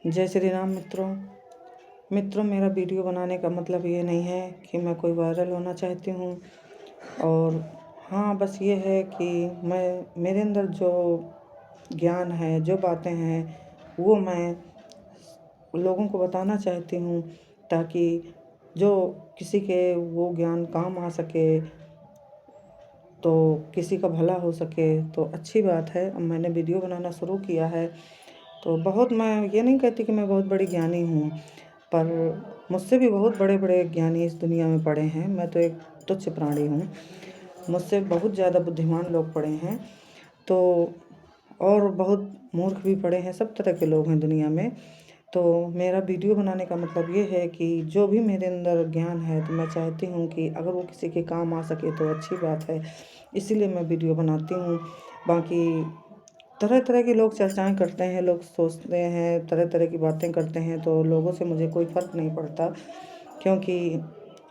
जय श्री राम मित्रों, मेरा वीडियो बनाने का मतलब ये नहीं है कि मैं कोई वायरल होना चाहती हूँ। और हाँ, बस ये है कि मेरे अंदर जो ज्ञान है, जो बातें हैं, वो मैं लोगों को बताना चाहती हूँ, ताकि जो किसी के वो ज्ञान काम आ सके, तो किसी का भला हो सके, तो अच्छी बात है। अब मैंने वीडियो बनाना शुरू किया है, तो मैं ये नहीं कहती कि मैं बहुत बड़ी ज्ञानी हूँ, पर मुझसे भी बहुत बड़े बड़े ज्ञानी इस दुनिया में पड़े हैं। मैं तो एक तुच्छ प्राणी हूँ, मुझसे बहुत ज़्यादा बुद्धिमान लोग पड़े हैं, तो और बहुत मूर्ख भी पड़े हैं। सब तरह के लोग हैं दुनिया में। तो मेरा वीडियो बनाने का मतलब ये है कि जो भी मेरे अंदर ज्ञान है, तो मैं चाहती हूँ कि अगर वो किसी के काम आ सके तो अच्छी बात है, इसीलिए मैं वीडियो बनाती हूँ। बाकी तरह तरह के लोग चर्चाएं करते हैं, लोग सोचते हैं, तरह तरह की बातें करते हैं, तो लोगों से मुझे कोई फ़र्क नहीं पड़ता, क्योंकि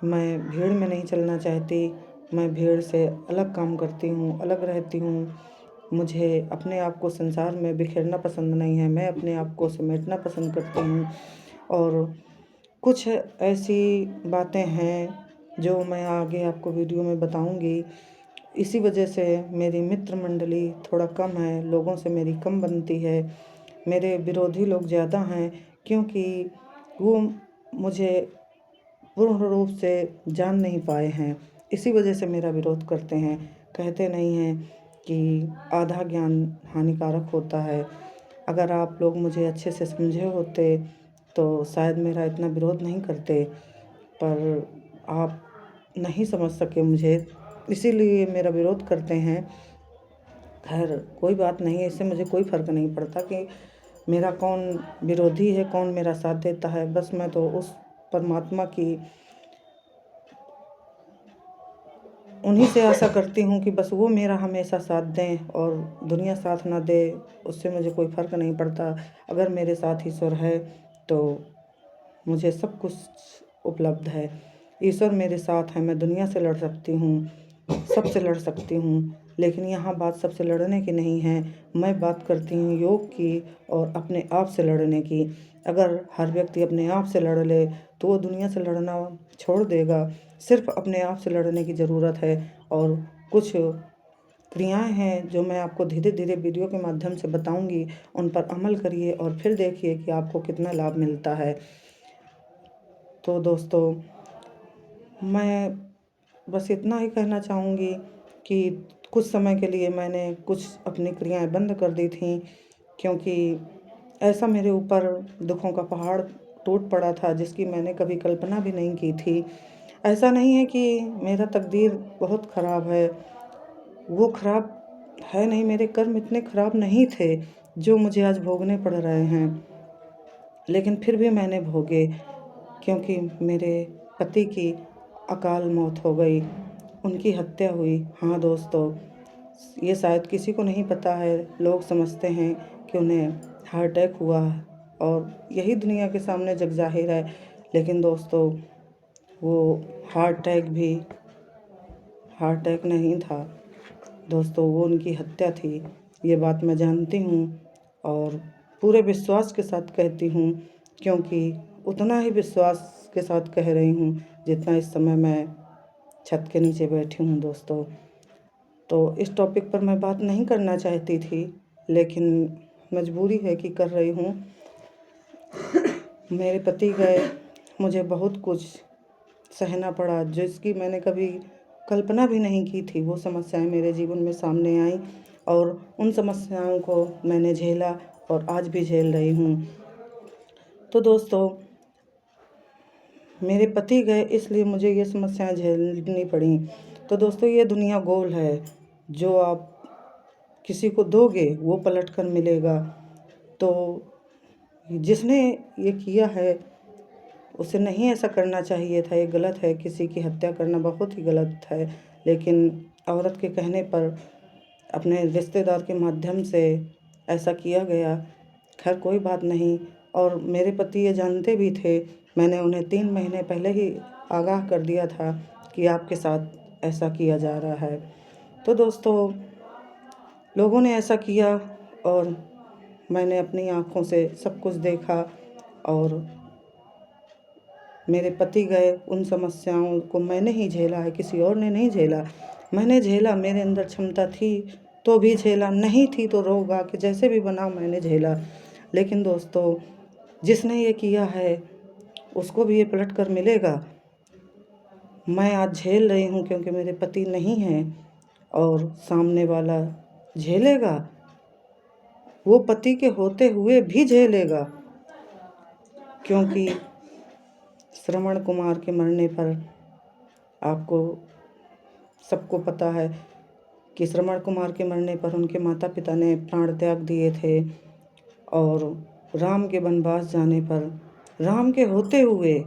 मैं भीड़ में नहीं चलना चाहती। मैं भीड़ से अलग काम करती हूँ, अलग रहती हूँ। मुझे अपने आप को संसार में बिखेरना पसंद नहीं है, मैं अपने आप को समेटना पसंद करती हूँ। और कुछ ऐसी बातें हैं जो मैं आगे आपको वीडियो में बताऊंगी। इसी वजह से मेरी मित्र मंडली थोड़ा कम है, लोगों से मेरी कम बनती है। मेरे विरोधी लोग ज़्यादा हैं, क्योंकि वो मुझे पूर्ण रूप से जान नहीं पाए हैं। इसी वजह से मेरा विरोध करते हैं। कहते नहीं हैं कि आधा ज्ञान हानिकारक होता है। अगर आप लोग मुझे अच्छे से समझे होते तो शायद मेरा इतना विरोध नहीं करते, पर आप नहीं समझ सके मुझे, इसीलिए मेरा विरोध करते हैं। खैर, कोई बात नहीं है, इससे मुझे कोई फ़र्क नहीं पड़ता कि मेरा कौन विरोधी है, कौन मेरा साथ देता है। बस मैं तो उस परमात्मा की उन्हीं से आशा करती हूँ कि बस वो मेरा हमेशा साथ दें, और दुनिया साथ ना दे उससे मुझे कोई फ़र्क नहीं पड़ता। अगर मेरे साथ ईश्वर है तो मुझे सब कुछ उपलब्ध है। ईश्वर मेरे साथ है, मैं दुनिया से लड़ सकती हूँ, सबसे लड़ सकती हूँ। लेकिन यहाँ बात सबसे लड़ने की नहीं है, मैं बात करती हूँ योग की और अपने आप से लड़ने की। अगर हर व्यक्ति अपने आप से लड़ ले तो वो दुनिया से लड़ना छोड़ देगा। सिर्फ अपने आप से लड़ने की ज़रूरत है। और कुछ क्रियाएं हैं जो मैं आपको धीरे धीरे वीडियो के माध्यम से बताऊंगी, उन पर अमल करिए और फिर देखिए कि आपको कितना लाभ मिलता है। तो दोस्तों, मैं बस इतना ही कहना चाहूँगी कि कुछ समय के लिए मैंने कुछ अपनी क्रियाएं बंद कर दी थीं, क्योंकि ऐसा मेरे ऊपर दुखों का पहाड़ टूट पड़ा था जिसकी मैंने कभी कल्पना भी नहीं की थी। ऐसा नहीं है कि मेरा तकदीर बहुत ख़राब है, वो ख़राब है नहीं, मेरे कर्म इतने ख़राब नहीं थे जो मुझे आज भोगने पड़ रहे हैं, लेकिन फिर भी मैंने भोगे, क्योंकि मेरे पति की अकाल मौत हो गई, उनकी हत्या हुई। हाँ दोस्तों, ये शायद किसी को नहीं पता है। लोग समझते हैं कि उन्हें हार्ट अटैक हुआ और यही दुनिया के सामने जग जाहिर है, लेकिन दोस्तों वो हार्ट अटैक नहीं था दोस्तों, वो उनकी हत्या थी। ये बात मैं जानती हूँ और पूरे विश्वास के साथ कहती हूँ, क्योंकि उतना ही विश्वास के साथ कह रही हूँ जितना इस समय मैं छत के नीचे बैठी हूँ दोस्तों। तो इस टॉपिक पर मैं बात नहीं करना चाहती थी, लेकिन मजबूरी है कि कर रही हूँ। मेरे पति गए, मुझे बहुत कुछ सहना पड़ा जिसकी मैंने कभी कल्पना भी नहीं की थी। वो समस्याएं मेरे जीवन में सामने आईं और उन समस्याओं को मैंने झेला और आज भी झेल रही हूँ। तो दोस्तों, मेरे पति गए इसलिए मुझे ये समस्याएं झेलनी पड़ी। तो दोस्तों, ये दुनिया गोल है, जो आप किसी को दोगे वो पलट कर मिलेगा। तो जिसने ये किया है उसे नहीं ऐसा करना चाहिए था, ये गलत है। किसी की हत्या करना बहुत ही गलत है, लेकिन औरत के कहने पर अपने रिश्तेदार के माध्यम से ऐसा किया गया। खैर, कोई बात नहीं। और मेरे पति ये जानते भी थे, मैंने उन्हें 3 महीने पहले ही आगाह कर दिया था कि आपके साथ ऐसा किया जा रहा है। तो दोस्तों, लोगों ने ऐसा किया और मैंने अपनी आँखों से सब कुछ देखा और मेरे पति गए, उन समस्याओं को मैंने ही झेला है, किसी और ने नहीं झेला। मैंने झेला, मेरे अंदर क्षमता थी तो भी झेला, नहीं थी तो रो गा के जैसे भी बना मैंने झेला। लेकिन दोस्तों, जिसने ये किया है उसको भी ये पलट कर मिलेगा। मैं आज झेल रही हूँ क्योंकि मेरे पति नहीं हैं और सामने वाला झेलेगा, वो पति के होते हुए भी झेलेगा, क्योंकि श्रवण कुमार के मरने पर आपको सबको पता है कि श्रवण कुमार के मरने पर उनके माता पिता ने प्राण त्याग दिए थे और राम के वनवास जाने पर, राम के होते हुए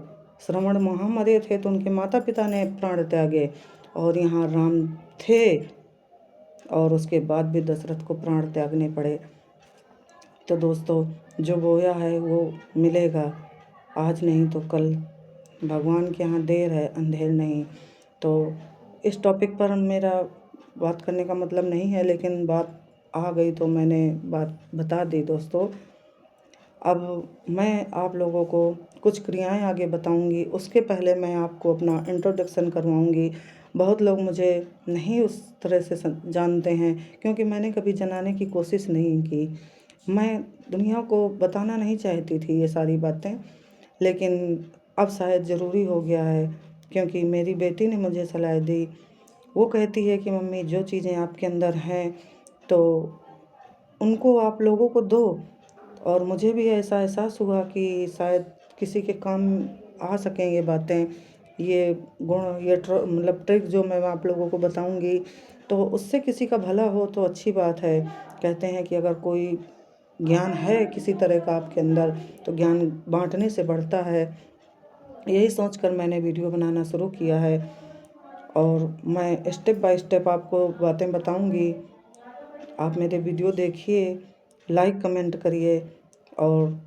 श्रवण वहाँ मरे थे तो उनके माता पिता ने प्राण त्यागे और यहाँ राम थे और उसके बाद भी दशरथ को प्राण त्यागने पड़े। तो दोस्तों, जो बोया है वो मिलेगा, आज नहीं तो कल। भगवान के यहाँ देर है, अंधेर नहीं। तो इस टॉपिक पर मेरा बात करने का मतलब नहीं है, लेकिन बात आ गई तो मैंने बात बता दी दोस्तों। अब मैं आप लोगों को कुछ क्रियाएं आगे बताऊंगी, उसके पहले मैं आपको अपना इंट्रोडक्शन करवाऊंगी। बहुत लोग मुझे नहीं उस तरह से जानते हैं क्योंकि मैंने कभी जनाने की कोशिश नहीं की। मैं दुनिया को बताना नहीं चाहती थी ये सारी बातें, लेकिन अब शायद ज़रूरी हो गया है क्योंकि मेरी बेटी ने मुझे सलाह दी। वो कहती है कि मम्मी, जो चीज़ें आपके अंदर हैं तो उनको आप लोगों को दो। और मुझे भी ऐसा एहसास हुआ कि शायद किसी के काम आ सकें ये बातें, ये गुण, ये मतलब ट्रिक जो मैं आप लोगों को बताऊंगी, तो उससे किसी का भला हो तो अच्छी बात है। कहते हैं कि अगर कोई ज्ञान है किसी तरह का आपके अंदर तो ज्ञान बांटने से बढ़ता है। यही सोचकर मैंने वीडियो बनाना शुरू किया है और मैं स्टेप बाय स्टेप आपको बातें बताऊंगी। आप मेरे वीडियो देखिए, लाइक कमेंट करिए और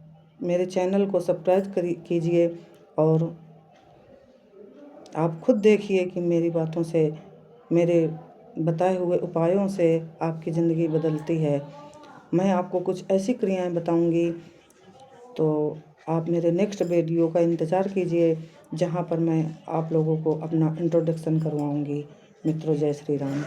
मेरे चैनल को सब्सक्राइब कीजिए और आप खुद देखिए कि मेरी बातों से, मेरे बताए हुए उपायों से आपकी ज़िंदगी बदलती है। मैं आपको कुछ ऐसी क्रियाएं बताऊंगी, तो आप मेरे नेक्स्ट वीडियो का इंतज़ार कीजिए जहां पर मैं आप लोगों को अपना इंट्रोडक्शन करवाऊंगी। मित्रों, जय श्री राम।